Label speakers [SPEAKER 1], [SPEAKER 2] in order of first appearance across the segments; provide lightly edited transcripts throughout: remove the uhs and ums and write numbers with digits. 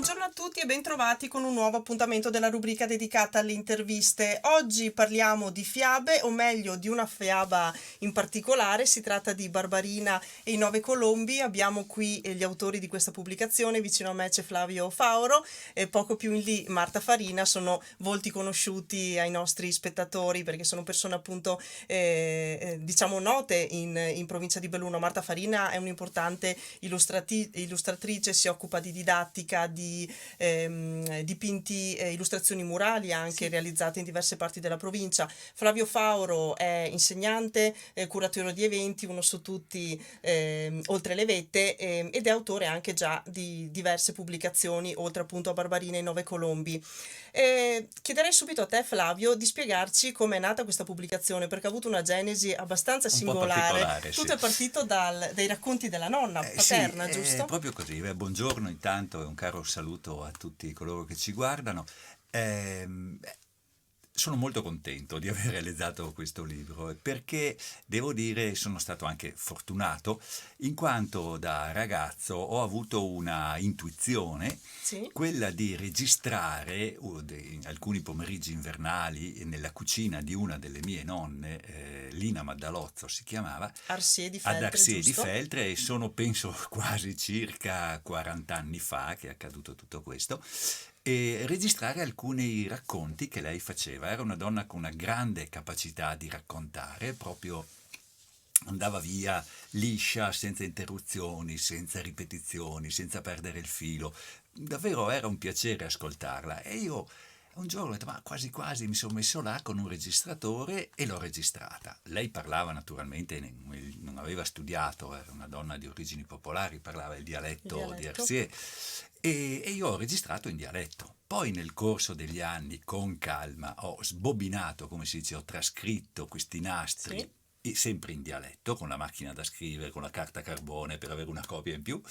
[SPEAKER 1] Buongiorno a tutti e bentrovati con un nuovo appuntamento della rubrica dedicata alle interviste. Oggi parliamo di fiabe, o meglio di una fiaba in particolare. Si tratta di Barbarina e i Nove Colombi. Abbiamo qui gli autori di questa pubblicazione. Vicino a me c'è Flavio Fauro e poco più in lì Marta Farina. Sono volti conosciuti ai nostri spettatori perché sono persone appunto diciamo note in provincia di Belluno. Marta Farina è un'importante illustratrice, si occupa di didattica, di dipinti, illustrazioni murali anche realizzate in diverse parti della provincia. Flavio Fauro è insegnante, curatore di eventi, uno su tutti oltre le vette, ed è autore anche già di diverse pubblicazioni, oltre appunto a Barbarina e i Nove Colombi. Chiederei subito a te, Flavio, di spiegarci come è nata questa pubblicazione, perché ha avuto una genesi abbastanza
[SPEAKER 2] Un po'
[SPEAKER 1] singolare.
[SPEAKER 2] particolare,
[SPEAKER 1] Tutto
[SPEAKER 2] sì.
[SPEAKER 1] è partito dai racconti della nonna paterna,
[SPEAKER 2] Sì,
[SPEAKER 1] giusto?
[SPEAKER 2] è proprio così. Buongiorno intanto e un caro saluto a tutti coloro che ci guardano. Sono molto contento di aver realizzato questo libro perché devo dire sono stato anche fortunato in quanto da ragazzo ho avuto una intuizione,
[SPEAKER 1] Sì.
[SPEAKER 2] quella di registrare in alcuni pomeriggi invernali nella cucina di una delle mie nonne, Lina Maddalozzo si chiamava,
[SPEAKER 1] Arsier di
[SPEAKER 2] ad
[SPEAKER 1] Feltre,
[SPEAKER 2] Arsier di
[SPEAKER 1] giusto?
[SPEAKER 2] Feltre, e sono penso quasi circa 40 anni fa che è accaduto tutto questo, e registrare alcuni racconti che lei faceva. Era una donna con una grande capacità di raccontare, proprio andava via liscia, senza interruzioni, senza ripetizioni, senza perdere il filo. Davvero era un piacere ascoltarla, e io un giorno ho detto, ma quasi quasi mi sono messo là con un registratore e l'ho registrata. Lei parlava naturalmente, non aveva studiato, era una donna di origini popolari, parlava il dialetto di Arsier, e io ho registrato in dialetto. Poi nel corso degli anni, con calma, ho sbobinato, come si dice, ho trascritto questi nastri,
[SPEAKER 1] Sì.
[SPEAKER 2] e sempre in dialetto, con la macchina da scrivere, con la carta carbone per avere una copia in più.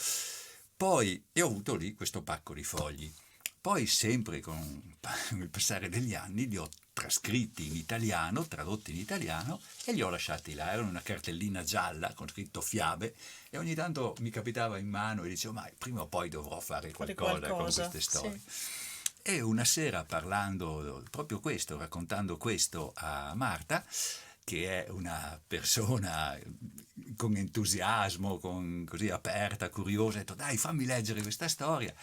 [SPEAKER 2] Poi ho avuto lì questo pacco di fogli. Poi sempre con il passare degli anni li ho trascritti in italiano, tradotti in italiano, e li ho lasciati là. Erano una cartellina gialla con scritto fiabe, e ogni tanto mi capitava in mano e dicevo, ma prima o poi dovrò fare qualcosa con queste storie.
[SPEAKER 1] Sì.
[SPEAKER 2] E una sera, parlando proprio questo, raccontando questo a Marta, che è una persona con entusiasmo, così aperta, curiosa, ho detto, dai, fammi leggere questa storia.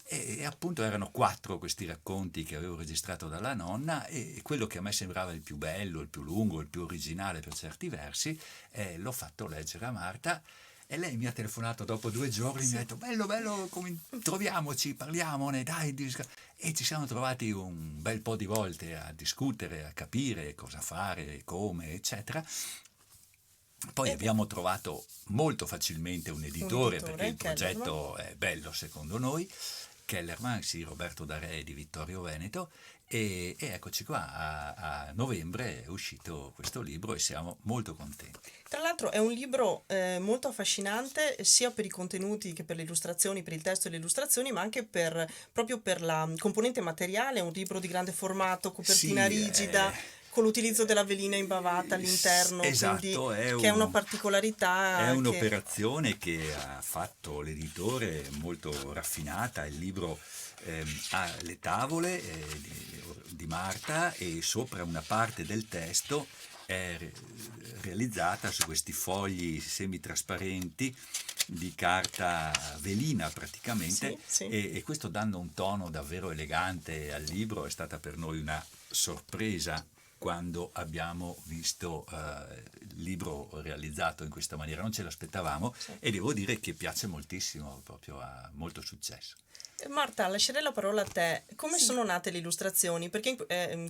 [SPEAKER 2] E appunto erano 4 questi racconti che avevo registrato dalla nonna, e quello che a me sembrava il più bello, il più lungo, il più originale per certi versi, l'ho fatto leggere a Marta, e lei mi ha telefonato dopo 2 giorni, mi ha detto, bello, bello, troviamoci, parliamone, dai. E ci siamo trovati un bel po' di volte a discutere, a capire cosa fare, come, eccetera. Poi
[SPEAKER 1] Ed
[SPEAKER 2] abbiamo trovato molto facilmente un editore, perché il
[SPEAKER 1] Kellerman.
[SPEAKER 2] progetto è bello secondo noi, Kellerman, sì, Roberto D'Are di Vittorio Veneto, e eccoci qua, a novembre è uscito questo libro e siamo molto contenti.
[SPEAKER 1] Tra l'altro è un libro molto affascinante sia per i contenuti che per le illustrazioni, per il testo e le illustrazioni, ma anche proprio per la componente materiale. È un libro di grande formato, copertina
[SPEAKER 2] Sì,
[SPEAKER 1] rigida, con l'utilizzo della velina in bavata all'interno, quindi
[SPEAKER 2] esatto,
[SPEAKER 1] che è una
[SPEAKER 2] è
[SPEAKER 1] particolarità che...
[SPEAKER 2] un'operazione che ha fatto l'editore molto raffinata. Il libro ha le tavole di Marta, e sopra una parte del testo è realizzata su questi fogli semitrasparenti di carta velina praticamente,
[SPEAKER 1] Sì.
[SPEAKER 2] e questo, dando un tono davvero elegante al libro, è stata per noi una sorpresa quando abbiamo visto il libro realizzato in questa maniera. Non ce l'aspettavamo, e devo dire che piace moltissimo, proprio ha molto successo.
[SPEAKER 1] Marta, lascerei la parola a te. Come sono nate le illustrazioni? Perché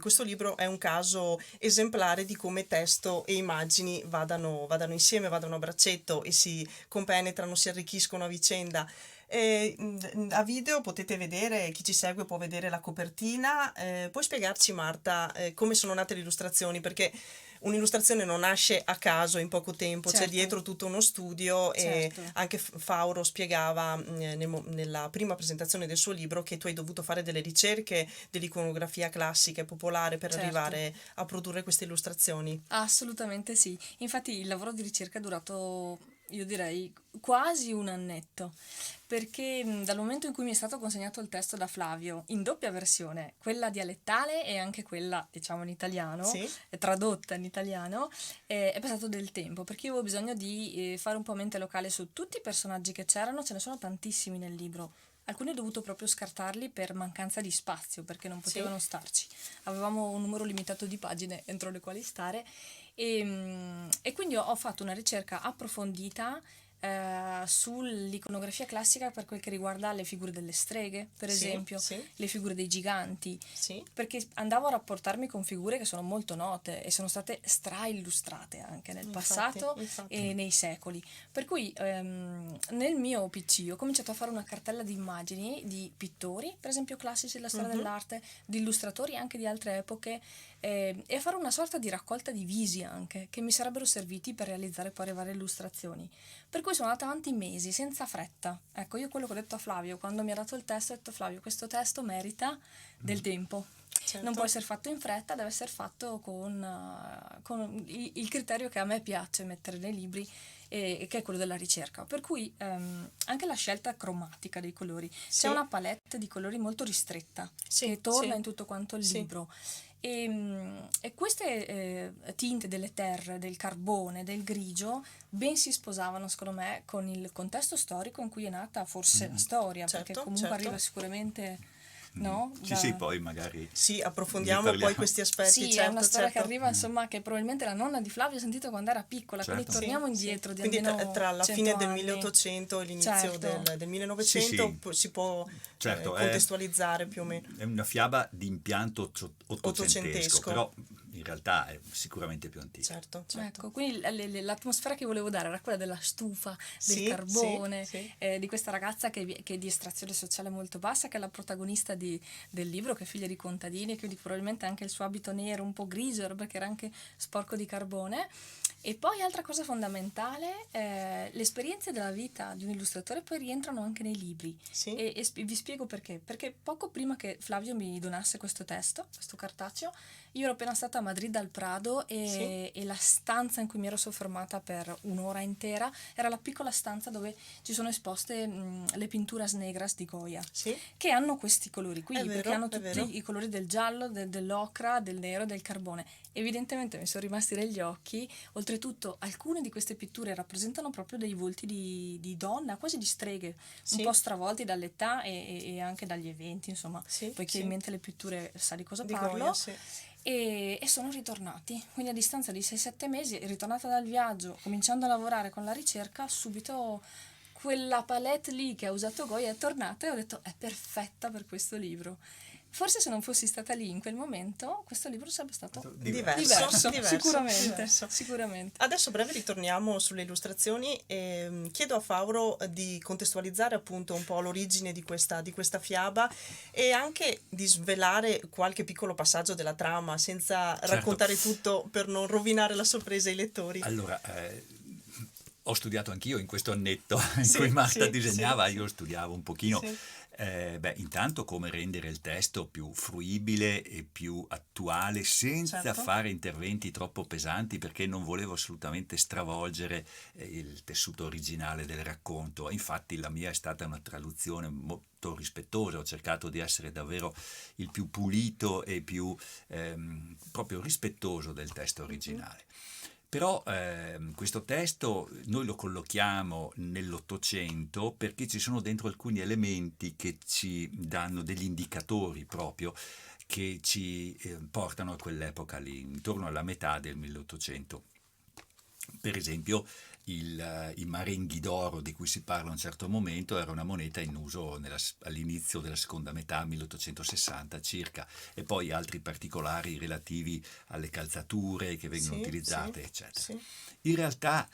[SPEAKER 1] questo libro è un caso esemplare di come testo e immagini vadano insieme, vadano a braccetto e si compenetrano, si arricchiscono a vicenda. A video potete vedere, chi ci segue può vedere la copertina. Puoi spiegarci, Marta, come sono nate le illustrazioni? Perché un'illustrazione non nasce a caso in poco tempo, c'è dietro tutto uno studio, e anche Fauro spiegava nella prima presentazione del suo libro che tu hai dovuto fare delle ricerche dell'iconografia classica e popolare per arrivare a produrre queste illustrazioni.
[SPEAKER 3] Assolutamente sì. Infatti il lavoro di ricerca è durato, io direi, quasi un annetto, perché dal momento in cui mi è stato consegnato il testo da Flavio, in doppia versione, quella dialettale e anche quella, diciamo, in italiano,
[SPEAKER 1] Sì.
[SPEAKER 3] tradotta in italiano, è passato del tempo, perché io avevo bisogno di fare un po' mente locale su tutti i personaggi che c'erano, ce ne sono tantissimi nel libro. Alcuni ho dovuto proprio scartarli per mancanza di spazio, perché non potevano starci. Avevamo un numero limitato di pagine entro le quali stare e quindi ho fatto una ricerca approfondita sull'iconografia classica per quel che riguarda le figure delle streghe, per
[SPEAKER 1] Sì,
[SPEAKER 3] esempio,
[SPEAKER 1] sì,
[SPEAKER 3] le figure dei giganti,
[SPEAKER 1] sì.
[SPEAKER 3] perché andavo a rapportarmi con figure che sono molto note e sono state straillustrate anche nel passato
[SPEAKER 1] Infatti.
[SPEAKER 3] e nei secoli. Per cui nel mio PC ho cominciato a fare una cartella di immagini di pittori, per esempio classici della storia dell'arte, di illustratori anche di altre epoche, e a fare una sorta di raccolta di visi anche, che mi sarebbero serviti per realizzare poi le varie illustrazioni. Per cui sono andata avanti mesi, senza fretta. Ecco, io quello che ho detto a Flavio, quando mi ha dato il testo, ho detto: Flavio, questo testo merita del tempo.
[SPEAKER 1] Certo.
[SPEAKER 3] Non può essere fatto in fretta, deve essere fatto con il criterio che a me piace mettere nei libri, e che è quello della ricerca. Per cui anche la scelta cromatica dei colori.
[SPEAKER 1] Sì.
[SPEAKER 3] C'è una palette di colori molto ristretta,
[SPEAKER 1] Sì,
[SPEAKER 3] che torna
[SPEAKER 1] sì.
[SPEAKER 3] in tutto quanto il
[SPEAKER 1] Sì.
[SPEAKER 3] libro. E queste tinte delle terre, del carbone, del grigio, ben si sposavano secondo me con il contesto storico in cui è nata forse la storia, perché
[SPEAKER 1] Certo,
[SPEAKER 3] comunque
[SPEAKER 1] certo.
[SPEAKER 3] arriva sicuramente, no?
[SPEAKER 2] Sì, poi magari
[SPEAKER 1] Sì,
[SPEAKER 2] ne
[SPEAKER 1] approfondiamo
[SPEAKER 2] parliamo.
[SPEAKER 1] poi questi aspetti,
[SPEAKER 3] Sì, è
[SPEAKER 1] certo,
[SPEAKER 3] una storia che
[SPEAKER 1] certo.
[SPEAKER 3] arriva, insomma, che probabilmente la nonna di Flavio ha sentito quando era piccola, quindi
[SPEAKER 2] Certo.
[SPEAKER 3] torniamo
[SPEAKER 1] Sì,
[SPEAKER 3] indietro di
[SPEAKER 1] quindi
[SPEAKER 3] almeno
[SPEAKER 1] tra la
[SPEAKER 3] 100
[SPEAKER 1] fine del
[SPEAKER 3] anni.
[SPEAKER 1] 1800 e l'inizio
[SPEAKER 3] Certo.
[SPEAKER 1] del 1900
[SPEAKER 2] Sì, sì.
[SPEAKER 1] si può
[SPEAKER 2] Certo,
[SPEAKER 1] contestualizzare più o meno.
[SPEAKER 2] è una fiaba di impianto ottocentesco,
[SPEAKER 1] Ottocentesco.
[SPEAKER 2] però in realtà è sicuramente più antica.
[SPEAKER 1] Certo, certo.
[SPEAKER 3] Ecco, quindi l'atmosfera che volevo dare era quella della stufa, del
[SPEAKER 1] Sì,
[SPEAKER 3] carbone,
[SPEAKER 1] sì.
[SPEAKER 3] di questa ragazza che è di estrazione sociale molto bassa, che è la protagonista del libro, che è figlia di contadini, e quindi probabilmente anche il suo abito nero, un po' grigio, perché era anche sporco di carbone. E poi altra cosa fondamentale, le esperienze della vita di un illustratore poi rientrano anche nei libri.
[SPEAKER 1] Sì.
[SPEAKER 3] E vi spiego perché. Perché poco prima che Flavio mi donasse questo testo, questo cartaceo, io ero appena stata a Madrid al Prado e la stanza in cui mi ero soffermata per un'ora intera era la piccola stanza dove ci sono esposte le pinturas negras di Goya,
[SPEAKER 1] Sì.
[SPEAKER 3] che hanno questi colori qui,
[SPEAKER 1] È vero,
[SPEAKER 3] perché hanno
[SPEAKER 1] è vero.
[SPEAKER 3] tutti i colori del giallo, dell'ocra, del nero, del carbone. Evidentemente mi sono rimasti negli occhi. Oltretutto alcune di queste pitture rappresentano proprio dei volti di donna, quasi di streghe,
[SPEAKER 1] Sì.
[SPEAKER 3] un po' stravolti dall'età e anche dagli eventi, insomma,
[SPEAKER 1] Sì,
[SPEAKER 3] poiché
[SPEAKER 1] sì.
[SPEAKER 3] in mente le pitture sa di cosa
[SPEAKER 1] Di
[SPEAKER 3] parlo.
[SPEAKER 1] Goya, sì.
[SPEAKER 3] E sono ritornati, quindi a distanza di 6-7 mesi, ritornata dal viaggio, cominciando a lavorare con la ricerca, subito quella palette lì che ha usato Goya è tornata e ho detto: è perfetta per questo libro. Forse se non fossi stata lì in quel momento, questo libro sarebbe stato
[SPEAKER 1] Diverso,
[SPEAKER 3] sicuramente,
[SPEAKER 1] diverso.
[SPEAKER 3] sicuramente.
[SPEAKER 1] Adesso a breve ritorniamo sulle illustrazioni e chiedo a Fauro di contestualizzare appunto un po' l'origine di questa fiaba e anche di svelare qualche piccolo passaggio della trama senza raccontare tutto per non rovinare la sorpresa ai lettori.
[SPEAKER 2] Allora, ho studiato anch'io in questo annetto in
[SPEAKER 1] Sì,
[SPEAKER 2] cui Marta
[SPEAKER 1] sì,
[SPEAKER 2] disegnava,
[SPEAKER 1] sì,
[SPEAKER 2] io studiavo un pochino.
[SPEAKER 1] Sì.
[SPEAKER 2] Intanto come rendere il testo più fruibile e più attuale senza
[SPEAKER 1] Certo.
[SPEAKER 2] fare interventi troppo pesanti, perché non volevo assolutamente stravolgere il tessuto originale del racconto. Infatti la mia è stata una traduzione molto rispettosa, ho cercato di essere davvero il più pulito e più proprio rispettoso del testo originale. Però questo testo noi lo collochiamo nell'Ottocento perché ci sono dentro alcuni elementi che ci danno degli indicatori proprio che ci portano a quell'epoca lì, intorno alla metà del 1800. Per esempio i marenghi d'oro di cui si parla a un certo momento era una moneta in uso all'inizio della seconda metà, 1860 circa, e poi altri particolari relativi alle calzature che vengono utilizzate, eccetera.
[SPEAKER 1] Sì.
[SPEAKER 2] In realtà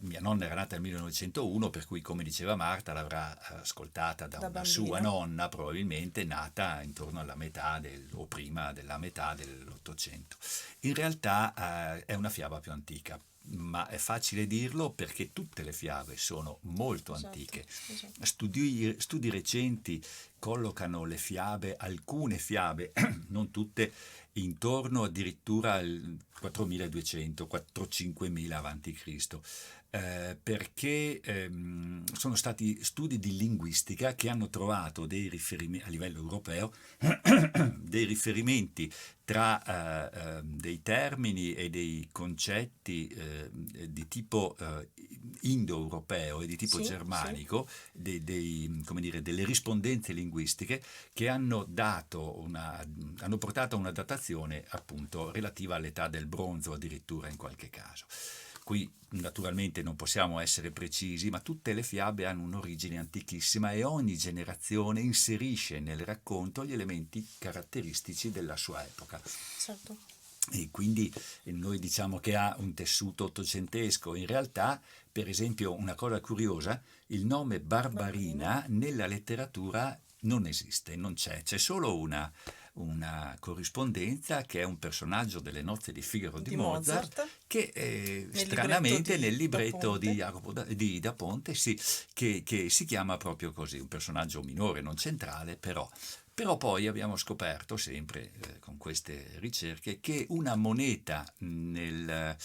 [SPEAKER 2] mia nonna era nata nel 1901, per cui, come diceva Marta, l'avrà ascoltata da una
[SPEAKER 1] bambina.
[SPEAKER 2] sua nonna, probabilmente nata intorno alla metà o prima della metà dell'Ottocento. In realtà è una fiaba più antica, ma è facile dirlo perché tutte le fiabe sono molto antiche.
[SPEAKER 1] Esatto.
[SPEAKER 2] Studi recenti collocano le fiabe, alcune fiabe, non tutte, intorno addirittura al 4200, 4-5000 avanti Cristo. perché sono stati studi di linguistica che hanno trovato dei riferimenti a livello europeo, dei riferimenti tra dei termini e dei concetti di tipo indoeuropeo e di tipo
[SPEAKER 1] Sì, sì.
[SPEAKER 2] germanico, come dire, delle rispondenze linguistiche che hanno portato a una datazione appunto relativa all'età del bronzo addirittura in qualche caso. Qui naturalmente non possiamo essere precisi, ma tutte le fiabe hanno un'origine antichissima e ogni generazione inserisce nel racconto gli elementi caratteristici della sua epoca.
[SPEAKER 1] Certo.
[SPEAKER 2] E quindi noi diciamo che ha un tessuto ottocentesco. In realtà, per esempio, una cosa curiosa, il nome Barbarina nella letteratura non esiste, non c'è solo una corrispondenza che è un personaggio delle nozze di Figaro di Mozart che stranamente nel libretto di Da Ponte che si chiama proprio così, un personaggio minore, non centrale, però poi abbiamo scoperto sempre con queste ricerche che una moneta del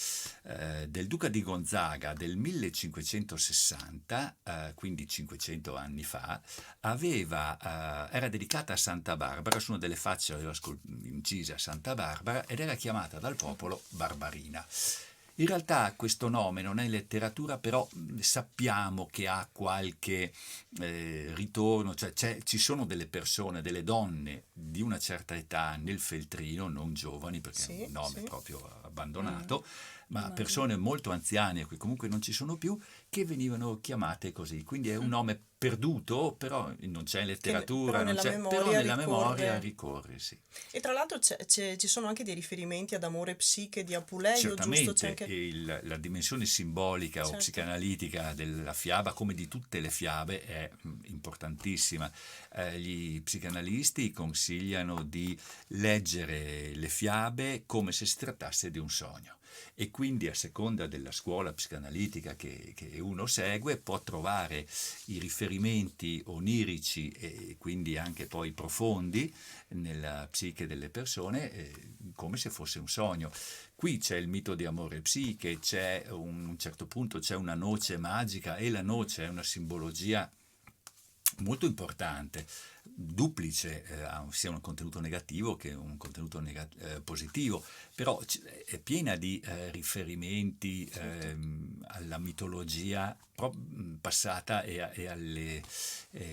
[SPEAKER 2] Duca di Gonzaga del 1560, quindi 500 anni fa, era dedicata a Santa Barbara, su una delle facce aveva incisa Santa Barbara ed era chiamata dal popolo Barbarina. In realtà questo nome non è in letteratura, però sappiamo che ha qualche ritorno, cioè ci sono delle persone, delle donne di una certa età nel Feltrino, non giovani perché è un nome proprio abbandonato, ma persone molto anziane, che comunque non ci sono più, che venivano chiamate così. Quindi è un nome perduto, però non c'è in letteratura, però nella memoria ricorre, sì.
[SPEAKER 1] E tra l'altro ci sono anche dei riferimenti ad Amore Psiche di Apuleio,
[SPEAKER 2] certamente,
[SPEAKER 1] giusto? C'è anche...
[SPEAKER 2] la dimensione simbolica o psicanalitica della fiaba, come di tutte le fiabe, è importantissima. Gli psicanalisti consigliano di leggere le fiabe come se si trattasse di un sogno. E quindi a seconda della scuola psicanalitica che uno segue può trovare i riferimenti onirici e quindi anche poi profondi nella psiche delle persone come se fosse un sogno. Qui c'è il mito di Amore e Psiche, a un certo punto c'è una noce magica e la noce è una simbologia molto importante, duplice, sia un contenuto negativo che un contenuto positivo, però è piena di riferimenti alla mitologia passata e alle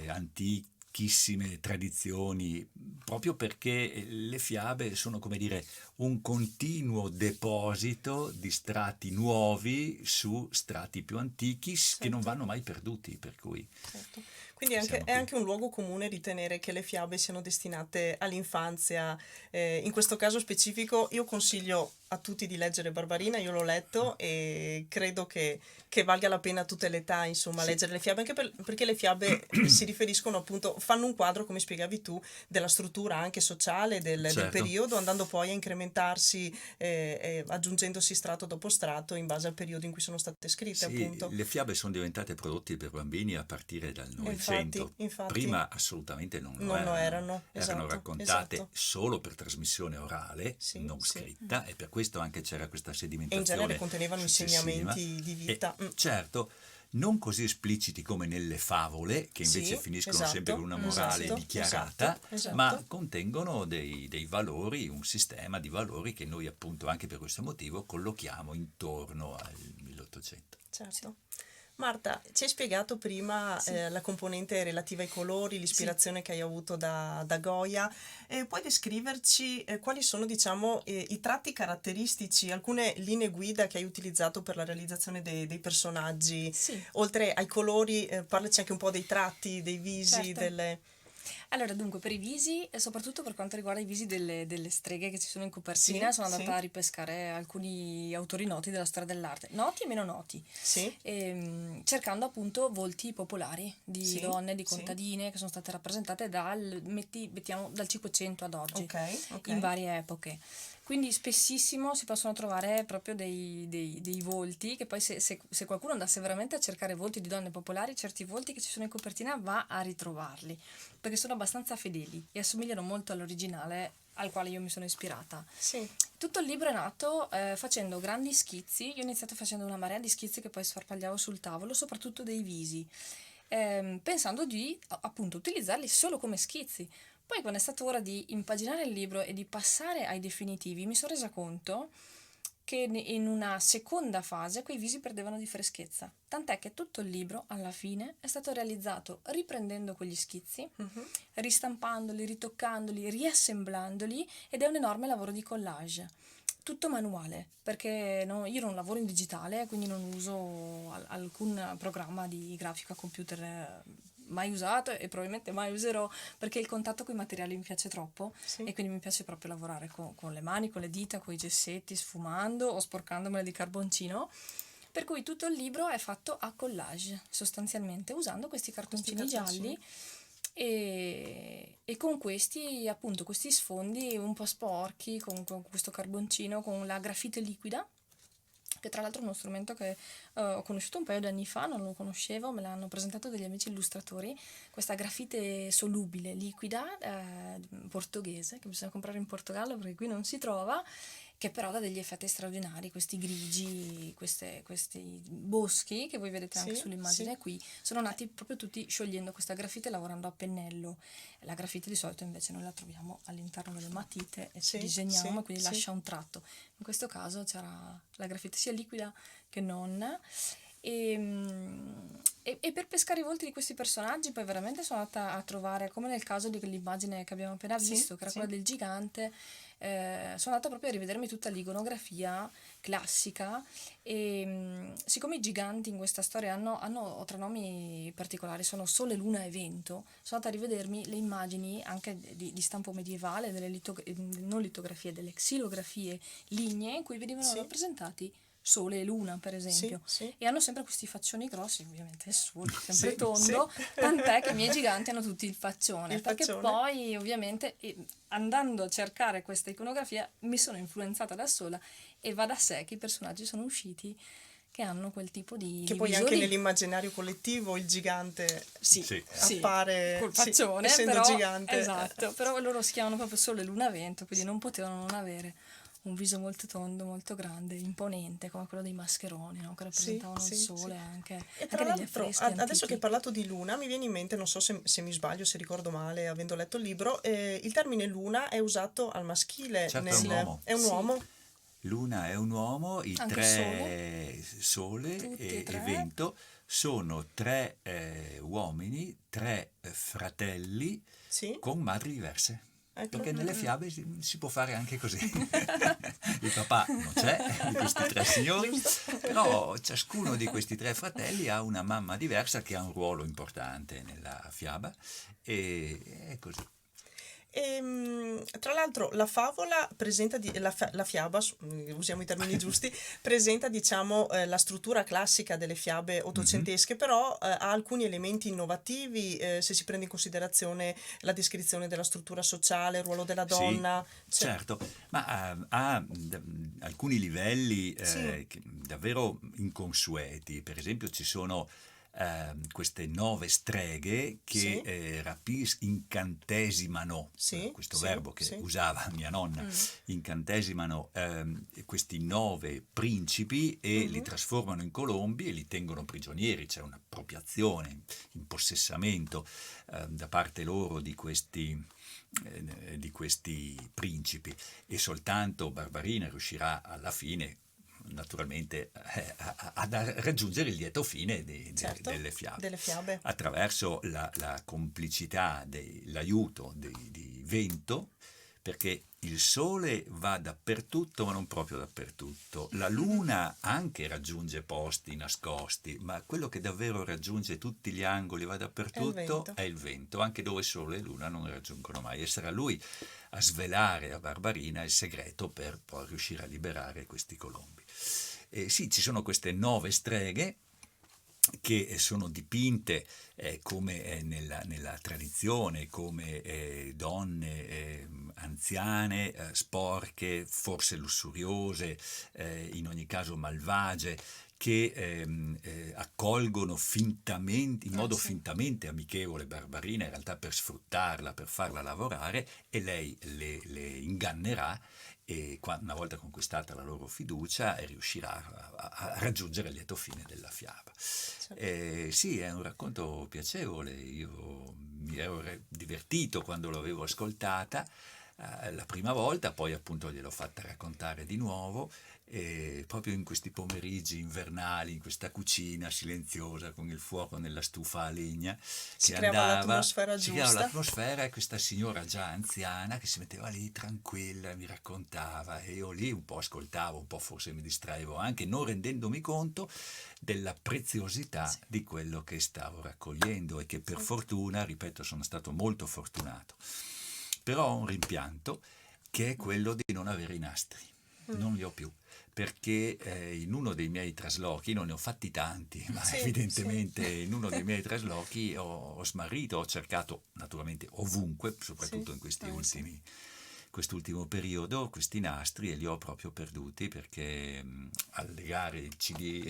[SPEAKER 2] antichissime tradizioni, proprio perché le fiabe sono, come dire, un continuo deposito di strati nuovi su strati più antichi che non vanno mai perduti, per cui...
[SPEAKER 1] Certo. Quindi è anche un luogo comune ritenere che le fiabe siano destinate all'infanzia. In questo caso specifico io consiglio a tutti di leggere Barbarina, io l'ho letto e credo che valga la pena a tutte le età, insomma, leggere le fiabe, anche perché le fiabe si riferiscono appunto, fanno un quadro, come spiegavi tu, della struttura anche sociale del periodo, andando poi a incrementarsi, aggiungendosi strato dopo strato in base al periodo in cui sono state scritte, appunto.
[SPEAKER 2] Le fiabe sono diventate prodotti per bambini a partire dal Novecento.
[SPEAKER 1] Infatti,
[SPEAKER 2] prima assolutamente non lo
[SPEAKER 1] erano.
[SPEAKER 2] Erano raccontate solo per trasmissione orale, non scritta, e per questo anche c'era questa sedimentazione.
[SPEAKER 1] E in genere contenevano insegnamenti di vita.
[SPEAKER 2] Certo, non così espliciti come nelle favole, che invece finiscono sempre con una morale dichiarata, ma contengono dei valori, un sistema di valori che noi appunto anche per questo motivo collochiamo intorno al 1800.
[SPEAKER 1] Certo. Marta, ci hai spiegato prima la componente relativa ai colori, l'ispirazione che hai avuto da Goya. Puoi descriverci quali sono, diciamo, i tratti caratteristici, alcune linee guida che hai utilizzato per la realizzazione dei personaggi?
[SPEAKER 3] Sì.
[SPEAKER 1] Oltre ai colori, parlaci anche un po' dei tratti, dei visi,
[SPEAKER 3] certo. Allora, dunque, per i visi, e soprattutto per quanto riguarda i visi delle streghe che ci sono in copertina, sono andata a ripescare alcuni autori noti della storia dell'arte, noti e meno noti, cercando appunto volti popolari di donne, di contadine che sono state rappresentate mettiamo dal 500 ad oggi, in varie epoche. Quindi spessissimo si possono trovare proprio dei volti, che poi se qualcuno andasse veramente a cercare volti di donne popolari, certi volti che ci sono in copertina va a ritrovarli, perché sono abbastanza fedeli e assomigliano molto all'originale al quale io mi sono ispirata.
[SPEAKER 1] Sì.
[SPEAKER 3] Tutto il libro è nato facendo grandi schizzi. Io ho iniziato facendo una marea di schizzi che poi sfarfagliavo sul tavolo, soprattutto dei visi, pensando di appunto utilizzarli solo come schizzi. Poi quando è stato ora di impaginare il libro e di passare ai definitivi, mi sono resa conto che in una seconda fase quei visi perdevano di freschezza. Tant'è che tutto il libro, alla fine, è stato realizzato riprendendo quegli schizzi,
[SPEAKER 1] Mhm.
[SPEAKER 3] ristampandoli, ritoccandoli, riassemblandoli, ed è un enorme lavoro di collage. Tutto manuale, perché io non lavoro in digitale, quindi non uso alcun programma di grafica a computer mai usato e probabilmente mai userò, perché il contatto con i materiali mi piace troppo
[SPEAKER 1] Sì.
[SPEAKER 3] e quindi mi piace proprio lavorare con le mani, con le dita, con i gessetti, sfumando o sporcandomele di carboncino. Per cui tutto il libro è fatto a collage, sostanzialmente, usando questi cartoncini gialli e con questi, appunto, questi sfondi un po' sporchi, con questo carboncino, con la grafite liquida, che tra l'altro è uno strumento che ho conosciuto un paio di anni fa, non lo conoscevo, me l'hanno presentato degli amici illustratori, questa grafite solubile, liquida, portoghese, che bisogna comprare in Portogallo perché qui non si trova, che però dà degli effetti straordinari, questi grigi, questi boschi che voi vedete anche
[SPEAKER 1] Sì,
[SPEAKER 3] sull'immagine
[SPEAKER 1] sì.
[SPEAKER 3] qui, sono nati proprio tutti sciogliendo questa grafite e lavorando a pennello. La grafite di solito invece noi la troviamo all'interno delle matite e ci
[SPEAKER 1] Sì,
[SPEAKER 3] disegniamo
[SPEAKER 1] sì,
[SPEAKER 3] e quindi
[SPEAKER 1] sì.
[SPEAKER 3] lascia un tratto. In questo caso c'era la grafite sia liquida che non. E per pescare i volti di questi personaggi poi veramente sono andata a trovare, come nel caso di quell'immagine che abbiamo appena
[SPEAKER 1] Sì,
[SPEAKER 3] visto, che era
[SPEAKER 1] sì.
[SPEAKER 3] quella del gigante, sono andata proprio a rivedermi tutta l'iconografia classica e siccome i giganti in questa storia hanno tre nomi particolari, sono Sole, Luna e Vento, sono andata a rivedermi le immagini anche di stampo medievale, non litografie, delle xilografie lignee in cui venivano
[SPEAKER 1] Sì.
[SPEAKER 3] rappresentati Sole e Luna, per
[SPEAKER 1] Sì,
[SPEAKER 3] esempio.
[SPEAKER 1] sì.
[SPEAKER 3] E hanno sempre questi faccioni grossi, ovviamente il sole, sempre
[SPEAKER 1] Sì,
[SPEAKER 3] tondo,
[SPEAKER 1] sì.
[SPEAKER 3] tant'è che i miei giganti hanno tutti il faccione,
[SPEAKER 1] Il
[SPEAKER 3] perché
[SPEAKER 1] faccione.
[SPEAKER 3] poi ovviamente andando a cercare questa iconografia mi sono influenzata da sola e va da sé che i personaggi sono usciti che hanno quel tipo
[SPEAKER 1] Che
[SPEAKER 3] di
[SPEAKER 1] poi
[SPEAKER 3] viso
[SPEAKER 1] anche
[SPEAKER 3] lì.
[SPEAKER 1] nell'immaginario collettivo il gigante
[SPEAKER 3] Sì,
[SPEAKER 2] Sì.
[SPEAKER 3] sì,
[SPEAKER 1] appare,
[SPEAKER 3] col
[SPEAKER 1] sì,
[SPEAKER 3] faccione,
[SPEAKER 1] essendo
[SPEAKER 3] però
[SPEAKER 1] gigante.
[SPEAKER 3] esatto, però loro si chiamano proprio Sole, Luna, Vento, quindi non potevano non avere un viso molto tondo, molto grande, imponente, come quello dei mascheroni, no? Che
[SPEAKER 1] Sì,
[SPEAKER 3] rappresentavano il
[SPEAKER 1] sì, sì.
[SPEAKER 3] sole anche,
[SPEAKER 1] E
[SPEAKER 3] anche
[SPEAKER 1] tra
[SPEAKER 3] negli
[SPEAKER 1] l'altro,
[SPEAKER 3] affreschi
[SPEAKER 1] adesso che hai
[SPEAKER 3] antichi.
[SPEAKER 1] parlato di luna, mi viene in mente, non so se mi sbaglio, se ricordo male, avendo letto il libro, il termine luna è usato al maschile,
[SPEAKER 2] Certo, è un
[SPEAKER 3] Sì,
[SPEAKER 2] uomo.
[SPEAKER 1] è un
[SPEAKER 3] sì,
[SPEAKER 1] uomo?
[SPEAKER 2] Luna è un uomo, i
[SPEAKER 3] anche Sole,
[SPEAKER 2] tre Sole
[SPEAKER 3] tutti e
[SPEAKER 2] e
[SPEAKER 3] tre.
[SPEAKER 2] Vento sono tre uomini, tre fratelli
[SPEAKER 1] Sì,
[SPEAKER 2] con madri diverse.
[SPEAKER 1] ecco.
[SPEAKER 2] Perché nelle fiabe si può fare anche così. Il papà non c'è, di questi tre signori, però ciascuno di questi tre fratelli ha una mamma diversa che ha un ruolo importante nella fiaba e è così.
[SPEAKER 1] Tra l'altro la favola presenta la fiaba, usiamo i termini giusti, presenta diciamo la struttura classica delle fiabe ottocentesche, però ha alcuni elementi innovativi se si prende in considerazione la descrizione della struttura sociale, il ruolo della
[SPEAKER 2] Sì,
[SPEAKER 1] donna.
[SPEAKER 2] certo, ma ha alcuni livelli
[SPEAKER 1] Sì,
[SPEAKER 2] davvero inconsueti. Per esempio ci sono queste 9 streghe che
[SPEAKER 1] sì,
[SPEAKER 2] incantesimano,
[SPEAKER 1] sì,
[SPEAKER 2] questo
[SPEAKER 1] sì,
[SPEAKER 2] verbo che
[SPEAKER 1] sì,
[SPEAKER 2] usava mia nonna,
[SPEAKER 3] Mm.
[SPEAKER 2] incantesimano questi 9 principi e li
[SPEAKER 1] mhm,
[SPEAKER 2] trasformano in colombi e li tengono prigionieri. C'è un'appropriazione, impossessamento da parte loro di questi principi e soltanto Barbarina riuscirà alla fine naturalmente a raggiungere il lieto fine
[SPEAKER 1] certo,
[SPEAKER 2] delle fiabe
[SPEAKER 1] delle fiabe.
[SPEAKER 2] attraverso la complicità, l'aiuto di Vento, perché il sole va dappertutto, ma non proprio dappertutto. La luna anche raggiunge posti nascosti, ma quello che davvero raggiunge tutti gli angoli, va
[SPEAKER 1] È il
[SPEAKER 2] dappertutto,
[SPEAKER 1] vento.
[SPEAKER 2] è il vento, anche dove sole e luna non raggiungono mai. E sarà lui a svelare a Barbarina il segreto per poi riuscire a liberare questi colombi. Sì, ci sono queste 9 streghe che sono dipinte come nella tradizione, come donne anziane, sporche, forse lussuriose, in ogni caso malvagie, che accolgono fintamente, in modo
[SPEAKER 1] sì.
[SPEAKER 2] fintamente amichevole Barbarina, in realtà per sfruttarla, per farla lavorare, e lei le ingannerà e una volta conquistata la loro fiducia riuscirà a raggiungere il lieto fine della fiaba. Sì, è un racconto piacevole, io mi ero divertito quando l'avevo ascoltata la prima volta, poi appunto gliel'ho fatta raccontare di nuovo e proprio in questi pomeriggi invernali, in questa cucina silenziosa con il fuoco nella stufa a legna
[SPEAKER 1] Si
[SPEAKER 2] che
[SPEAKER 1] creava
[SPEAKER 2] andava,
[SPEAKER 1] l'atmosfera
[SPEAKER 2] si creava
[SPEAKER 1] giusta.
[SPEAKER 2] l'atmosfera e questa signora già anziana che si metteva lì tranquilla, mi raccontava e io lì un po' ascoltavo, un po' forse mi distraevo anche, non rendendomi conto della preziosità
[SPEAKER 1] Sì,
[SPEAKER 2] di quello che stavo raccogliendo e che per
[SPEAKER 1] certo.
[SPEAKER 2] fortuna, ripeto, sono stato molto fortunato. Però ho un rimpianto che è quello di non avere i nastri.
[SPEAKER 1] Mm.
[SPEAKER 2] Non li ho più, perché in uno dei miei traslochi, non ne ho fatti tanti, ma
[SPEAKER 1] Sì, sì.
[SPEAKER 2] evidentemente in uno dei miei traslochi ho smarrito, ho cercato naturalmente ovunque,
[SPEAKER 1] Sì,
[SPEAKER 2] soprattutto in
[SPEAKER 1] sì.
[SPEAKER 2] quest'ultimo periodo, questi nastri e li ho proprio perduti perché allegare il CD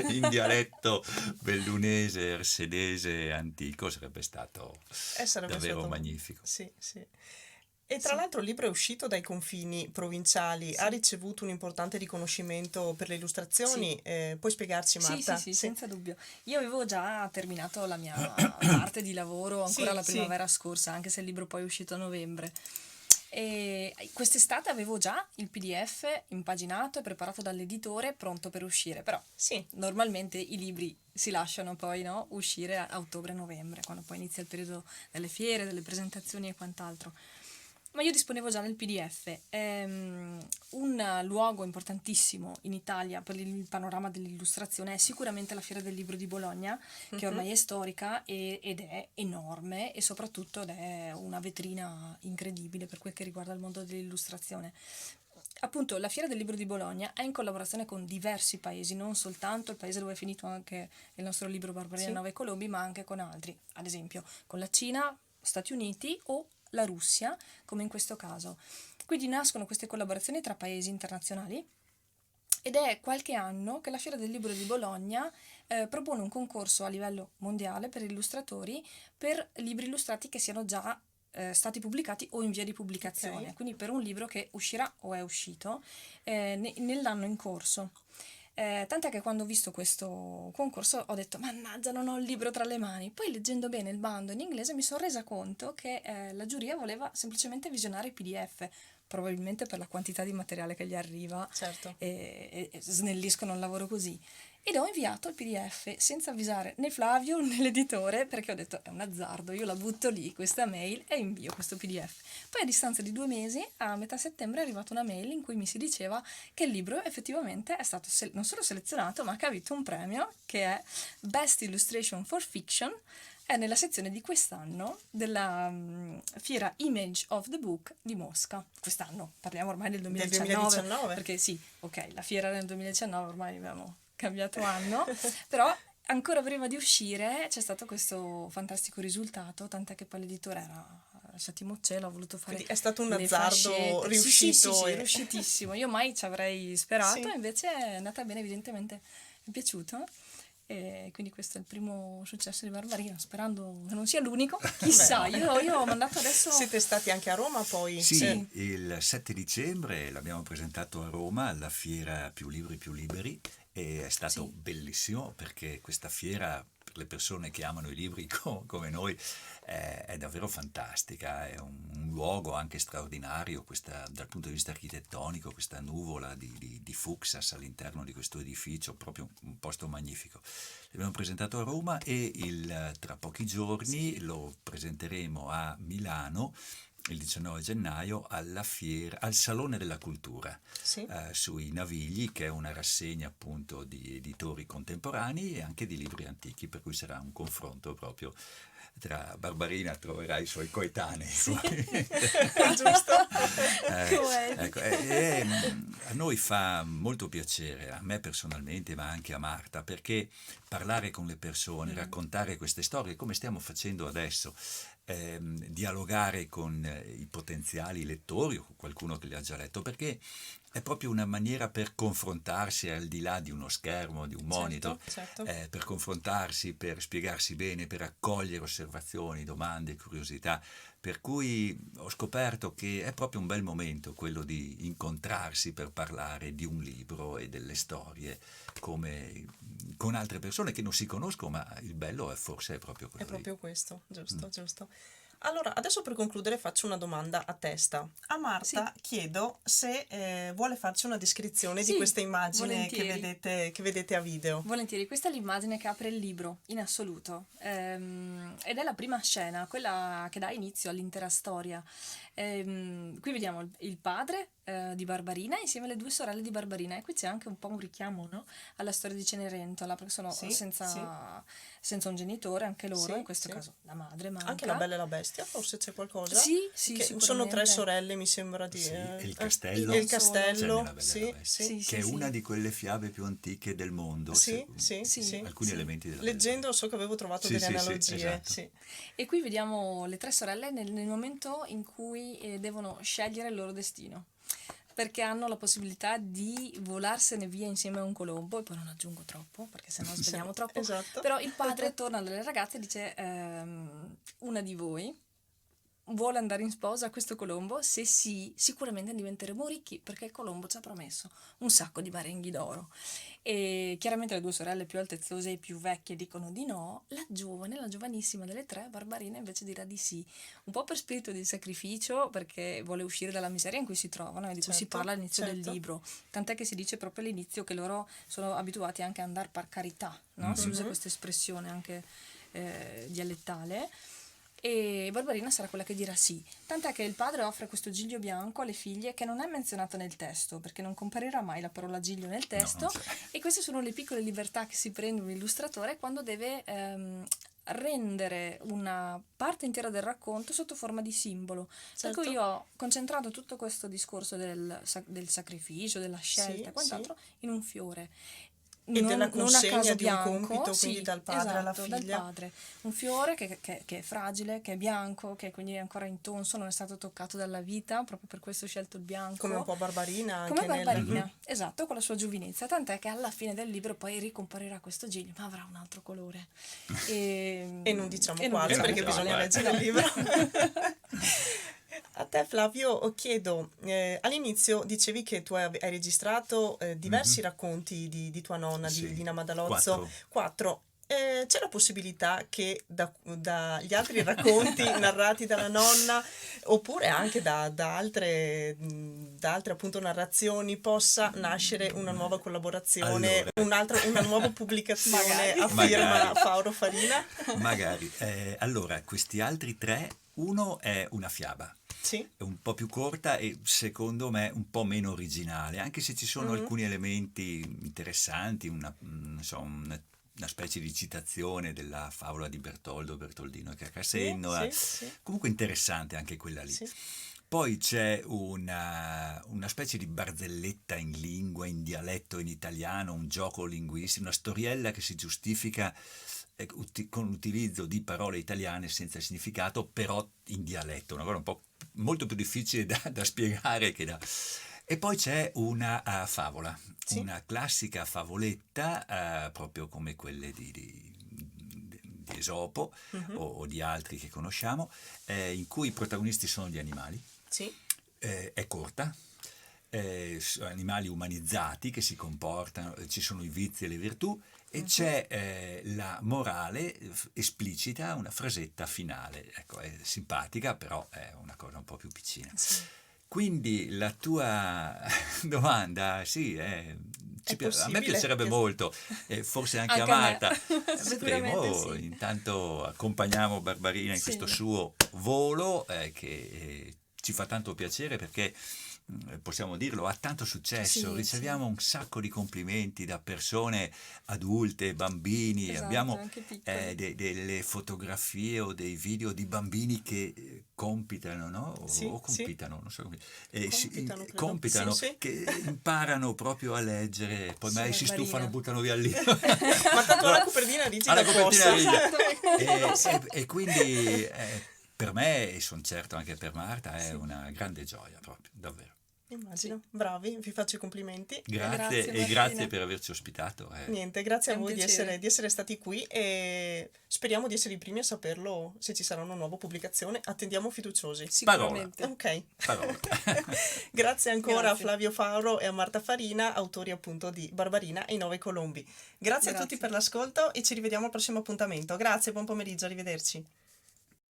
[SPEAKER 2] in dialetto bellunese, ersedese, antico sarebbe stato
[SPEAKER 1] Sarebbe
[SPEAKER 2] davvero
[SPEAKER 1] stato...
[SPEAKER 2] magnifico.
[SPEAKER 1] Sì, sì. E tra
[SPEAKER 3] Sì,
[SPEAKER 1] l'altro il libro è uscito dai confini provinciali, ha
[SPEAKER 3] sì,
[SPEAKER 1] ricevuto un importante riconoscimento per le
[SPEAKER 3] sì.
[SPEAKER 1] illustrazioni. Puoi spiegarci,
[SPEAKER 3] Sì, sì,
[SPEAKER 1] Marta?
[SPEAKER 3] sì,
[SPEAKER 1] Sì.
[SPEAKER 3] senza dubbio. Io avevo già terminato la mia parte di lavoro ancora
[SPEAKER 1] Sì,
[SPEAKER 3] la
[SPEAKER 1] sì.
[SPEAKER 3] primavera scorsa, anche se il libro poi è uscito a novembre. E quest'estate avevo già il PDF impaginato e preparato dall'editore, pronto per uscire, però
[SPEAKER 1] Sì,
[SPEAKER 3] normalmente i libri si lasciano poi, no, uscire a ottobre-novembre, quando poi inizia il periodo delle fiere, delle presentazioni e quant'altro. Ma io disponevo già del PDF. Un luogo importantissimo in Italia per il panorama dell'illustrazione è sicuramente la Fiera del Libro di Bologna, che
[SPEAKER 1] mhm,
[SPEAKER 3] ormai è storica ed è enorme e soprattutto è una vetrina incredibile per quel che riguarda il mondo dell'illustrazione. Appunto, la Fiera del Libro di Bologna è in collaborazione con diversi paesi, non soltanto il paese dove è finito anche il nostro libro Barbarina
[SPEAKER 1] sì,
[SPEAKER 3] 9 Colombi, ma anche con altri, ad esempio con la Cina, Stati Uniti o la Russia, come in questo caso. Quindi nascono queste collaborazioni tra paesi internazionali ed è qualche anno che la Fiera del Libro di Bologna propone un concorso a livello mondiale per illustratori per libri illustrati che siano già stati pubblicati o in via di
[SPEAKER 1] ok.
[SPEAKER 3] pubblicazione, quindi per un libro che uscirà o è uscito nell'anno in corso. Tant'è che quando ho visto questo concorso ho detto mannaggia non ho il libro tra le mani, poi leggendo bene il bando in inglese mi sono resa conto che la giuria voleva semplicemente visionare i PDF, probabilmente per la quantità di materiale che gli arriva
[SPEAKER 1] Certo.
[SPEAKER 3] e snelliscono il lavoro così. Ed ho inviato il PDF senza avvisare né Flavio né l'editore perché ho detto è un azzardo, io la butto lì questa mail e invio questo PDF. Poi a distanza di 2 mesi, a metà settembre, è arrivata una mail in cui mi si diceva che il libro effettivamente è stato non solo selezionato ma che ha vinto un premio che è Best Illustration for Fiction. È nella sezione di quest'anno della fiera Image of the Book di Mosca. Quest'anno, parliamo ormai del
[SPEAKER 1] Del
[SPEAKER 3] 2019,
[SPEAKER 1] 2019.
[SPEAKER 3] perché sì, ok, la fiera era nel 2019, ormai abbiamo cambiato anno, però ancora prima di uscire c'è stato questo fantastico risultato, tant'è che poi l'editore era al settimo cielo, ha voluto fare
[SPEAKER 1] Quindi è stato un
[SPEAKER 3] le
[SPEAKER 1] azzardo
[SPEAKER 3] fascette. Sì, sì, sì,
[SPEAKER 1] riuscito
[SPEAKER 3] sì,
[SPEAKER 1] e...
[SPEAKER 3] riuscitissimo. Io mai ci avrei sperato,
[SPEAKER 1] Sì.
[SPEAKER 3] invece è andata bene, evidentemente mi è piaciuto. E quindi questo è il primo successo di Barbarina, sperando che non sia l'unico.
[SPEAKER 1] Beh,
[SPEAKER 3] Chissà,
[SPEAKER 1] no.
[SPEAKER 3] io ho mandato adesso...
[SPEAKER 1] Siete stati anche a Roma poi?
[SPEAKER 2] Sì,
[SPEAKER 3] Sì,
[SPEAKER 2] il 7 dicembre l'abbiamo presentato a Roma alla fiera Più Libri Più Liberi e è stato
[SPEAKER 3] sì,
[SPEAKER 2] bellissimo perché questa fiera per le persone che amano i libri come noi è davvero fantastica, è un luogo anche straordinario dal punto di vista architettonico, questa nuvola di fucsias all'interno di questo edificio, proprio un posto magnifico. L'abbiamo presentato a Roma e tra pochi giorni lo presenteremo a Milano il 19 gennaio al Salone della Cultura
[SPEAKER 1] Sì.
[SPEAKER 2] sui Navigli, che è una rassegna appunto di editori contemporanei e anche di libri antichi, per cui sarà un confronto proprio tra Barbarina, troverai i suoi coetanei.
[SPEAKER 3] Sì.
[SPEAKER 1] Giusto?
[SPEAKER 2] Ecco, a noi fa molto piacere, a me personalmente, ma anche a Marta, perché parlare con le persone, raccontare queste storie, come stiamo facendo adesso, dialogare con i potenziali lettori o con qualcuno che li ha già letto, perché è proprio una maniera per confrontarsi al di là di uno schermo, di un monitor,
[SPEAKER 1] Certo.
[SPEAKER 2] per confrontarsi, per spiegarsi bene, per accogliere osservazioni, domande, curiosità. Per cui ho scoperto che è proprio un bel momento quello di incontrarsi per parlare di un libro e delle storie come con altre persone che non si conoscono, ma il bello è forse è proprio
[SPEAKER 1] È
[SPEAKER 2] quello lì.
[SPEAKER 1] proprio questo, giusto, giusto. Allora, adesso per concludere faccio una domanda a testa. A Marta chiedo se vuole farci una descrizione di
[SPEAKER 3] Sì,
[SPEAKER 1] questa immagine
[SPEAKER 3] volentieri.
[SPEAKER 1] che vedete a video.
[SPEAKER 3] Volentieri, questa è l'immagine che apre il libro, in assoluto, ed è la prima scena, quella che dà inizio all'intera storia. Qui vediamo il padre di Barbarina insieme alle due sorelle di Barbarina, e qui c'è anche un po' un richiamo, no? Alla storia di Cenerentola, perché sono
[SPEAKER 1] Sì,
[SPEAKER 3] senza un genitore, anche loro,
[SPEAKER 1] Sì,
[SPEAKER 3] in questo
[SPEAKER 1] sì.
[SPEAKER 3] caso la madre
[SPEAKER 1] Anche la
[SPEAKER 3] manca.
[SPEAKER 1] Bella e la Bestia, forse c'è qualcosa?
[SPEAKER 3] Sì, sì,
[SPEAKER 1] Che sono
[SPEAKER 3] sicuramente.
[SPEAKER 1] 3 sorelle, mi sembra di...
[SPEAKER 2] Sì, e il
[SPEAKER 1] e
[SPEAKER 2] castello,
[SPEAKER 1] il
[SPEAKER 3] Solo.
[SPEAKER 2] c'è
[SPEAKER 1] castello,
[SPEAKER 2] nella Bella e
[SPEAKER 1] sì,
[SPEAKER 2] la Bestia,
[SPEAKER 1] sì.
[SPEAKER 3] Sì,
[SPEAKER 2] che è
[SPEAKER 3] sì,
[SPEAKER 2] una
[SPEAKER 3] sì.
[SPEAKER 2] di quelle fiabe più antiche del mondo,
[SPEAKER 1] Sì, sì,
[SPEAKER 3] Sì,
[SPEAKER 1] sì.
[SPEAKER 2] alcuni
[SPEAKER 3] sì.
[SPEAKER 2] elementi della Bella e la
[SPEAKER 1] Leggendo so che avevo trovato
[SPEAKER 2] Sì,
[SPEAKER 1] delle
[SPEAKER 2] sì, sì,
[SPEAKER 1] analogie,
[SPEAKER 2] esatto.
[SPEAKER 1] sì.
[SPEAKER 3] E qui vediamo le tre sorelle nel momento in cui devono scegliere il loro destino, perché hanno la possibilità di volarsene via insieme a un colombo, e poi non aggiungo troppo, perché se no svegliamo troppo,
[SPEAKER 1] Esatto.
[SPEAKER 3] però il padre torna dalle ragazze e dice una di voi vuole andare in sposa a questo colombo? Se sì, sicuramente diventeremo ricchi, perché il colombo ci ha promesso un sacco di marenghi d'oro. E chiaramente le due sorelle più altezze e più vecchie dicono di no. La giovane, la giovanissima delle tre, Barbarina, invece dirà di sì, un po' per spirito di sacrificio, perché vuole uscire dalla miseria in cui si trovano, e di cui si
[SPEAKER 1] Certo,
[SPEAKER 3] parla all'inizio del
[SPEAKER 1] certo.
[SPEAKER 3] libro, tant'è che si dice proprio all'inizio che loro sono abituati anche a andare per carità, no? Si usa questa espressione anche dialettale. E Barbarina sarà quella che dirà sì, tant'è che il padre offre questo giglio bianco alle figlie, che non è menzionato nel testo, perché non comparirà mai la parola giglio nel testo,
[SPEAKER 2] non c'è.
[SPEAKER 3] e queste sono le piccole libertà che si prende un illustratore quando deve rendere una parte intera del racconto sotto forma di simbolo. Per
[SPEAKER 1] Certo.
[SPEAKER 3] cui io ho concentrato tutto questo discorso del sacrificio, della scelta e quant'altro in un fiore.
[SPEAKER 1] E della
[SPEAKER 3] Non a
[SPEAKER 1] consegna
[SPEAKER 3] caso
[SPEAKER 1] di un
[SPEAKER 3] bianco,
[SPEAKER 1] compito,
[SPEAKER 3] sì,
[SPEAKER 1] quindi dal padre alla
[SPEAKER 3] esatto, dal
[SPEAKER 1] figlia.
[SPEAKER 3] padre. Un fiore che è fragile, che è bianco, che quindi è ancora intonso, non è stato toccato dalla vita, proprio per questo ho scelto il bianco.
[SPEAKER 1] Come un po' Barbarina anche
[SPEAKER 3] Come Barbarina,
[SPEAKER 1] nel...
[SPEAKER 3] esatto, con la sua giovinezza, tant'è che alla fine del libro poi ricomparirà questo giglio, ma avrà un altro colore.
[SPEAKER 1] E non diciamo
[SPEAKER 3] e non
[SPEAKER 1] quale,
[SPEAKER 3] diciamo
[SPEAKER 1] perché
[SPEAKER 2] quale.
[SPEAKER 1] bisogna leggere il libro. A te Flavio chiedo, all'inizio dicevi che tu hai registrato diversi racconti di tua nonna,
[SPEAKER 2] Sì,
[SPEAKER 1] di Nina Madalozzo, 4. C'è la possibilità che dagli altri racconti narrati dalla nonna, oppure anche da altre appunto narrazioni, possa nascere una nuova collaborazione,
[SPEAKER 2] Allora.
[SPEAKER 1] una nuova pubblicazione
[SPEAKER 3] Magari.
[SPEAKER 1] a firma
[SPEAKER 2] Magari.
[SPEAKER 1] Paolo Farina?
[SPEAKER 2] Magari. Allora, questi altri 3, uno è una fiaba.
[SPEAKER 1] Sì.
[SPEAKER 2] È un po' più corta e secondo me un po' meno originale, anche se ci sono alcuni elementi interessanti, non so, una specie di citazione della favola di Bertoldino e Carcassonne,
[SPEAKER 1] Sì.
[SPEAKER 2] comunque interessante anche quella lì.
[SPEAKER 1] Sì.
[SPEAKER 2] Poi c'è una specie di barzelletta in lingua, in dialetto, in italiano, un gioco linguistico, una storiella che si giustifica con l'utilizzo di parole italiane senza significato, però in dialetto, una cosa un po' molto più difficile da spiegare che da... E poi c'è una favola,
[SPEAKER 1] Sì.
[SPEAKER 2] una classica favoletta, proprio come quelle di Esopo o di altri che conosciamo, in cui i protagonisti sono gli animali.
[SPEAKER 1] Sì.
[SPEAKER 2] È corta, sono animali umanizzati che si comportano, ci sono i vizi e le virtù, e c'è la morale esplicita, una frasetta finale. Ecco, è simpatica, però è una cosa un po' più piccina.
[SPEAKER 3] Sì.
[SPEAKER 2] Quindi la tua domanda, sì, a me
[SPEAKER 1] possibile
[SPEAKER 2] piacerebbe
[SPEAKER 1] che-
[SPEAKER 2] molto, forse anche a
[SPEAKER 3] Anche a me.
[SPEAKER 2] Marta.
[SPEAKER 3] Sicuramente
[SPEAKER 2] Vedremo,
[SPEAKER 3] sì.
[SPEAKER 2] intanto accompagniamo Barbarina in questo
[SPEAKER 3] Sì.
[SPEAKER 2] suo volo che ci fa tanto piacere perché possiamo dirlo, ha tanto successo,
[SPEAKER 3] Sì,
[SPEAKER 2] riceviamo un sacco di complimenti da persone adulte, bambini,
[SPEAKER 3] Esatto,
[SPEAKER 2] abbiamo
[SPEAKER 3] anche piccoli.
[SPEAKER 2] delle fotografie o dei video di bambini che compitano, no?
[SPEAKER 1] Sì,
[SPEAKER 2] O
[SPEAKER 1] sì,
[SPEAKER 2] compitano, non so come
[SPEAKER 1] compitano, credo.
[SPEAKER 2] compitano,
[SPEAKER 1] Sì, sì.
[SPEAKER 2] che imparano proprio a leggere, poi
[SPEAKER 3] Su
[SPEAKER 2] magari si
[SPEAKER 3] Barbarina.
[SPEAKER 2] stufano, buttano via il libro.
[SPEAKER 1] Ma tanto alla copertina rigida
[SPEAKER 2] Alla copertina
[SPEAKER 1] apposta.
[SPEAKER 2] rigida. E quindi per me, e sono certo anche per Marta, è
[SPEAKER 1] Sì.
[SPEAKER 2] una grande gioia proprio, davvero.
[SPEAKER 1] Immagino, bravi, vi faccio i complimenti.
[SPEAKER 2] Grazie
[SPEAKER 3] Grazie,
[SPEAKER 2] e
[SPEAKER 3] Martina.
[SPEAKER 2] grazie per averci ospitato.
[SPEAKER 1] Niente, grazie
[SPEAKER 3] È
[SPEAKER 1] a
[SPEAKER 3] un
[SPEAKER 1] voi
[SPEAKER 3] piacere.
[SPEAKER 1] di essere stati qui e speriamo di essere i primi a saperlo se ci sarà una nuova pubblicazione. Attendiamo fiduciosi.
[SPEAKER 3] Sicuramente.
[SPEAKER 1] Ok.
[SPEAKER 2] Parola.
[SPEAKER 1] Grazie ancora
[SPEAKER 3] Grazie.
[SPEAKER 1] a Flavio Fauro e a Marta Farina, autori appunto di Barbarina e i 9 Colombi. Grazie a tutti
[SPEAKER 3] Grazie.
[SPEAKER 1] per l'ascolto e ci rivediamo al prossimo appuntamento. Grazie, buon pomeriggio, arrivederci.